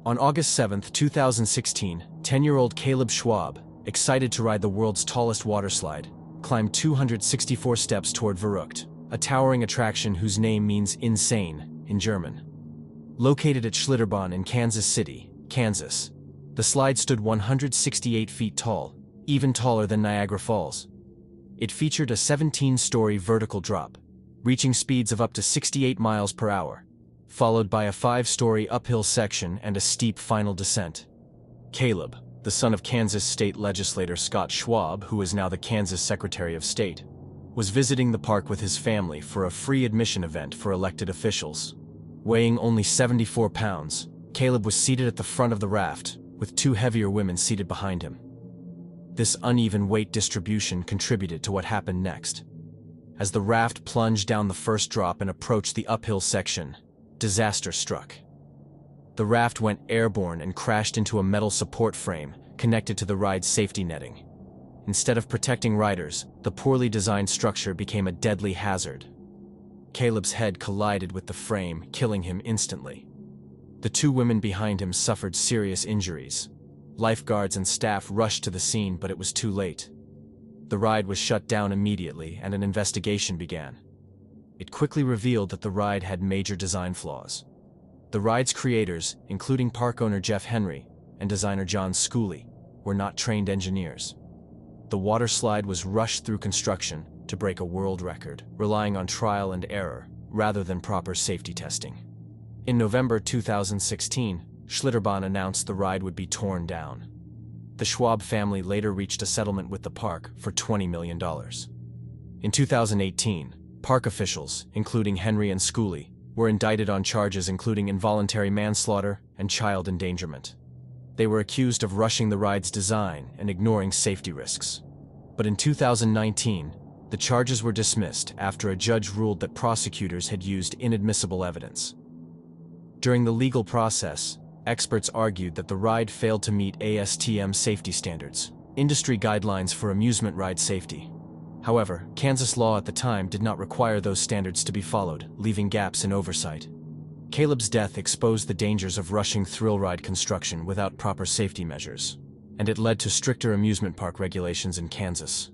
On August 7, 2016, 10-year-old Caleb Schwab, excited to ride the world's tallest waterslide, climbed 264 steps toward Verrückt, a towering attraction whose name means insane in German. Located at Schlitterbahn in Kansas City, Kansas, the slide stood 168 feet tall, even taller than Niagara Falls. It featured a 17-story vertical drop, reaching speeds of up to 68 miles per hour, followed by a 5-story uphill section and a steep final descent. Caleb, the son of Kansas state legislator Scott Schwab, who is now the Kansas Secretary of State, was visiting the park with his family for a free admission event for elected officials. Weighing only 74 pounds, Caleb was seated at the front of the raft, with 2 heavier women seated behind him. This uneven weight distribution contributed to what happened next. As the raft plunged down the first drop and approached the uphill section, disaster struck. The raft went airborne and crashed into a metal support frame connected to the ride's safety netting. Instead of protecting riders, the poorly designed structure became a deadly hazard. Caleb's head collided with the frame, killing him instantly. The 2 women behind him suffered serious injuries. Lifeguards and staff rushed to the scene, but it was too late. The ride was shut down immediately and an investigation began. It quickly revealed that the ride had major design flaws. The ride's creators, including park owner Jeff Henry and designer John Schooley, were not trained engineers. The water slide was rushed through construction to break a world record, relying on trial and error rather than proper safety testing. In November 2016, Schlitterbahn announced the ride would be torn down. The Schwab family later reached a settlement with the park for $20 million. In 2018, park officials, including Henry and Schooley, were indicted on charges including involuntary manslaughter and child endangerment. They were accused of rushing the ride's design and ignoring safety risks. But in 2019, the charges were dismissed after a judge ruled that prosecutors had used inadmissible evidence. During the legal process, experts argued that the ride failed to meet ASTM safety standards, industry guidelines for amusement ride safety. However, Kansas law at the time did not require those standards to be followed, leaving gaps in oversight. Caleb's death exposed the dangers of rushing thrill ride construction without proper safety measures, and it led to stricter amusement park regulations in Kansas.